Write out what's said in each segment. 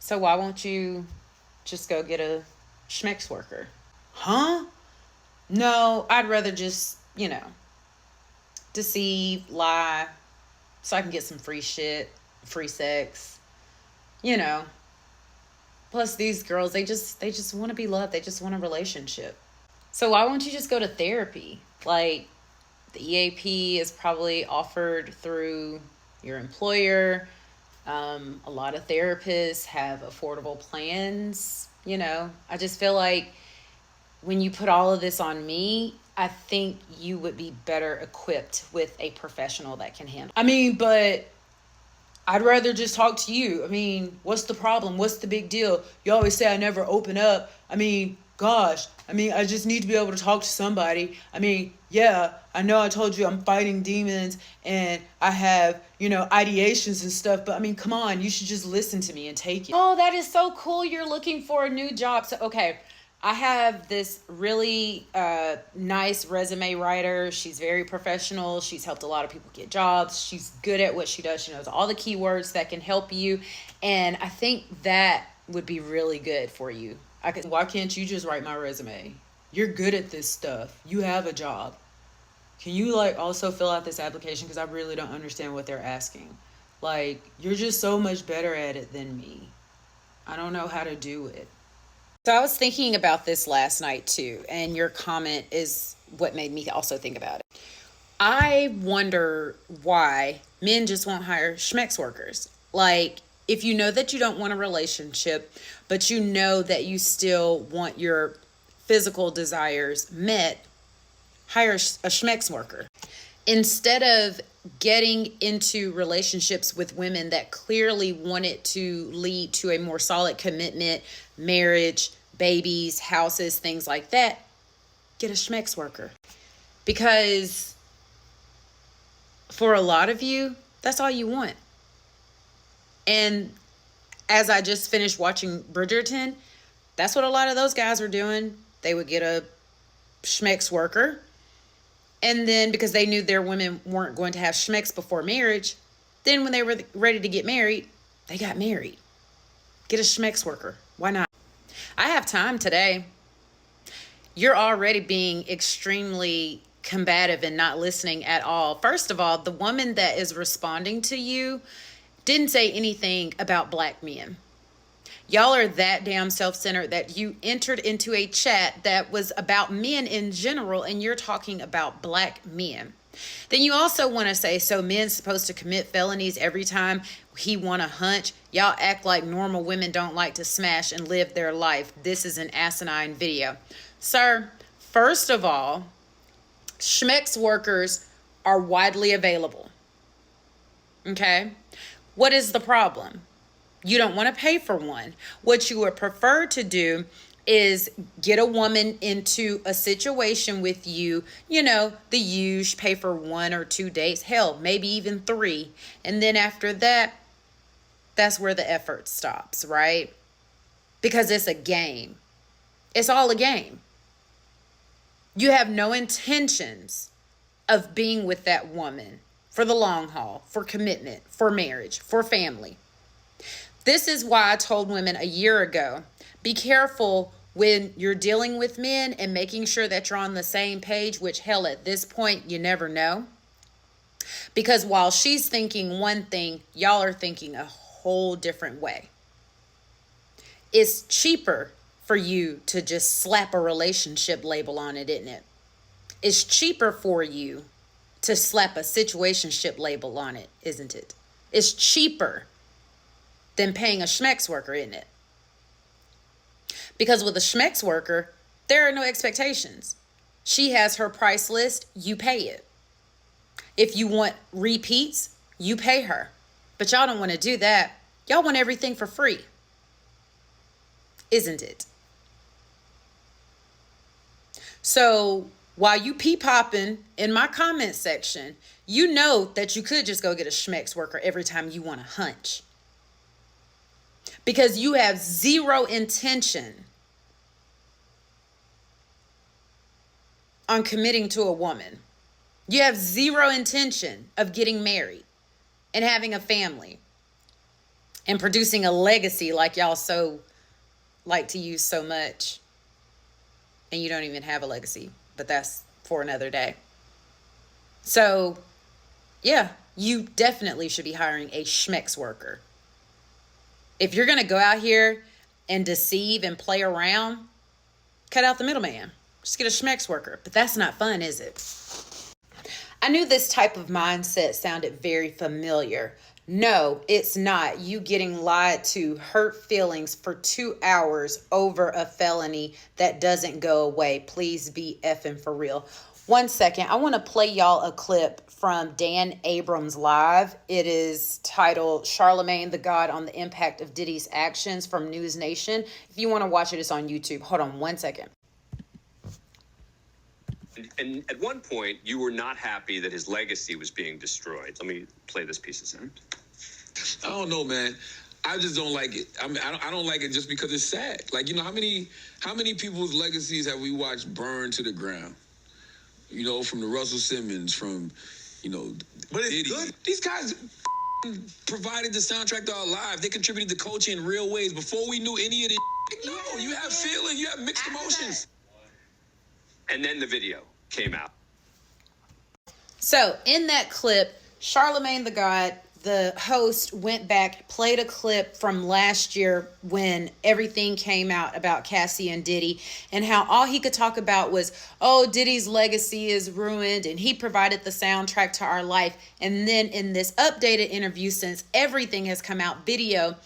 So why won't you just go get a schmex worker? Huh? No, I'd rather just, deceive, lie, so I can get some free shit, free sex, you know. Plus these girls, they just want to be loved. They just want a relationship. So why won't you just go to therapy? Like the EAP is probably offered through your employer. A lot of therapists have affordable plans. I just feel like when you put all of this on me, I think you would be better equipped with a professional that can handle. But I'd rather just talk to you. What's the problem? What's the big deal? You always say I never open up. Gosh. I just need to be able to talk to somebody. Yeah, I know I told you I'm fighting demons and I have, ideations and stuff, but come on, you should just listen to me and take it. Oh, that is so cool. You're looking for a new job. So, okay. I have this really nice resume writer. She's very professional. She's helped a lot of people get jobs. She's good at what she does. She knows all the keywords that can help you. And I think that would be really good for you. Why can't you just write my resume? You're good at this stuff. You have a job. Can you also fill out this application? Because I really don't understand what they're asking. You're just so much better at it than me. I don't know how to do it. So I was thinking about this last night too, and your comment is what made me also think about it. I wonder why men just won't hire schmex workers. If you know that you don't want a relationship, but you know that you still want your physical desires met, hire a schmex worker. Instead of getting into relationships with women that clearly want it to lead to a more solid commitment, marriage, babies, houses, things like that, get a schmex worker. Because for a lot of you, that's all you want. And as I just finished watching Bridgerton, that's what a lot of those guys were doing. They would get a schmex worker. And then because they knew their women weren't going to have schmex before marriage, then when they were ready to get married, they got married. Get a schmex worker. Why not? I have time today. You're already being extremely combative and not listening at all. First of all, the woman that is responding to you didn't say anything about black men. Y'all are that damn self-centered that you entered into a chat that was about men in general, and you're talking about black men. Then you also want to say, so men's supposed to commit felonies every time he want to hunch? Y'all act like normal women don't like to smash and live their life. This is an asinine video. Sir, first of all, schmex workers are widely available. Okay? What is the problem? You don't want to pay for one. What you would prefer to do is get a woman into a situation with you, the usual, pay for 1 or 2 dates, hell, maybe even 3. And then after that, that's where the effort stops, right? Because it's a game. It's all a game. You have no intentions of being with that woman for the long haul, for commitment, for marriage, for family. This is why I told women a year ago, be careful when you're dealing with men and making sure that you're on the same page, which hell, at this point, you never know. Because while she's thinking one thing, y'all are thinking a whole different way. It's cheaper for you to just slap a relationship label on it, isn't it? It's cheaper for you to slap a situationship label on it, isn't it? It's cheaper than paying a schmex worker, isn't it? Because with a schmex worker, there are no expectations. She has her price list, you pay it. If you want repeats, you pay her. But y'all don't want to do that. Y'all want everything for free, isn't it? So while you pee popping in my comment section, you know that you could just go get a schmex worker every time you want to hunch. Because you have zero intention on committing to a woman. You have zero intention of getting married and having a family and producing a legacy like y'all so like to use so much. And you don't even have a legacy, but that's for another day. So, yeah, you definitely should be hiring a schmex worker. If you're going to go out here and deceive and play around, cut out the middleman. Just get a schmex worker. But that's not fun, is it? I knew this type of mindset sounded very familiar. No, it's not. You getting lied to, hurt feelings for 2 hours over a felony that doesn't go away. Please be effing for real. 1 second. I want to play y'all a clip from Dan Abrams' live. It is titled Charlemagne the God on the Impact of Diddy's Actions from News Nation. If you want to watch it, it's on YouTube. Hold on 1 second. And at one point, you were not happy that his legacy was being destroyed. Let me play this piece of sound. I don't know, man. I just don't like it. I mean, I don't like it just because it's sad. Like, you know, how many people's legacies have we watched burn to the ground? You know, from the Russell Simmons, from, you know, but it's Diddy. good. These guys provided the soundtrack to our lives. They contributed to culture in real ways before we knew any of this. No, you have feeling, you have mixed emotions. And then the video came out. So in that clip, Charlemagne the God, the host, went back, played a clip from last year when everything came out about Cassie and Diddy, and how all he could talk about was, oh, Diddy's legacy is ruined and he provided the soundtrack to our life. And then in this updated interview, since everything has come out video,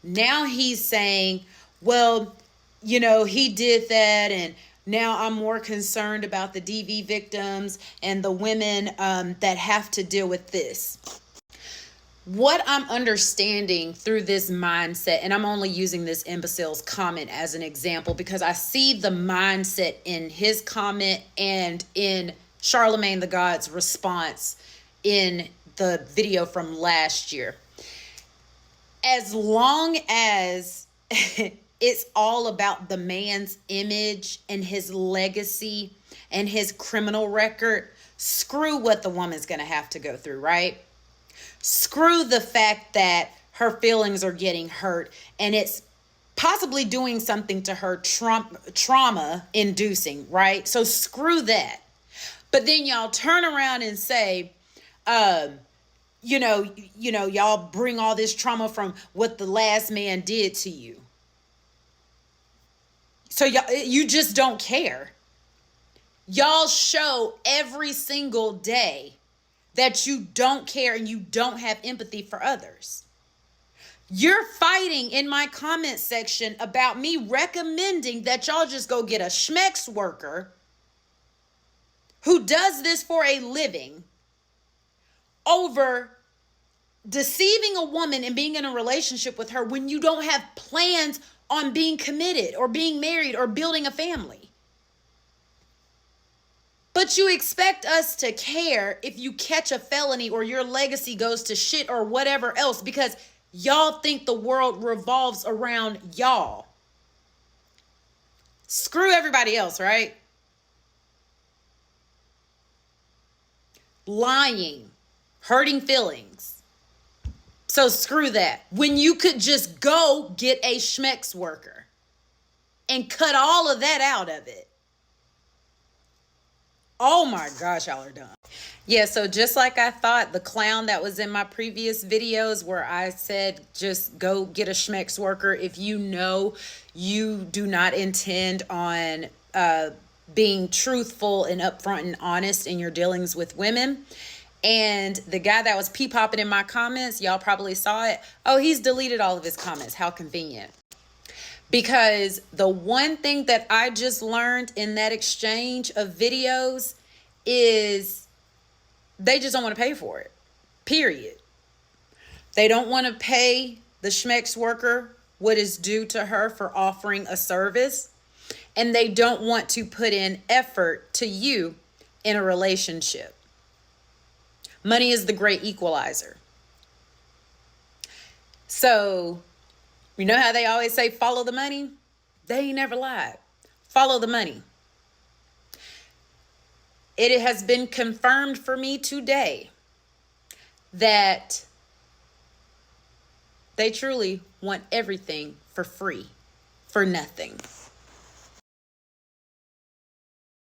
now he's saying, well, you know, he did that, and now I'm more concerned about the DV victims and the women that have to deal with this. What I'm understanding through this mindset, and I'm only using this imbecile's comment as an example because I see the mindset in his comment and in Charlemagne the God's response in the video from last year. As long as it's all about the man's image and his legacy and his criminal record, screw what the woman's going to have to go through, right? Screw the fact that her feelings are getting hurt and it's possibly doing something to her trauma inducing, right? So screw that. But then y'all turn around and say, you know, y'all bring all this trauma from what the last man did to you. So you just don't care. Y'all show every single day that you don't care and you don't have empathy for others. You're fighting in my comment section about me recommending that y'all just go get a schmex worker who does this for a living over deceiving a woman and being in a relationship with her when you don't have plans on being committed or being married or building a family. But you expect us to care if you catch a felony or your legacy goes to shit or whatever else because y'all think the world revolves around y'all. Screw everybody else, right? Lying, hurting feelings. So screw that. When you could just go get a schmex worker and cut all of that out of it. Oh my gosh, y'all are dumb. Yeah, so just like I thought, the clown that was in my previous videos where I said just go get a schmex worker if you know you do not intend on being truthful and upfront and honest in your dealings with women. And the guy that was pee-popping in my comments, y'all probably saw it. Oh, he's deleted all of his comments. How convenient. Because the one thing that I just learned in that exchange of videos is they just don't want to pay for it. Period. They don't want to pay the schmex worker what is due to her for offering a service. And they don't want to put in effort to you in a relationship. Money is the great equalizer. So, you know how they always say follow the money? They ain't never lied. Follow the money. It has been confirmed for me today that They truly want everything for free, for nothing.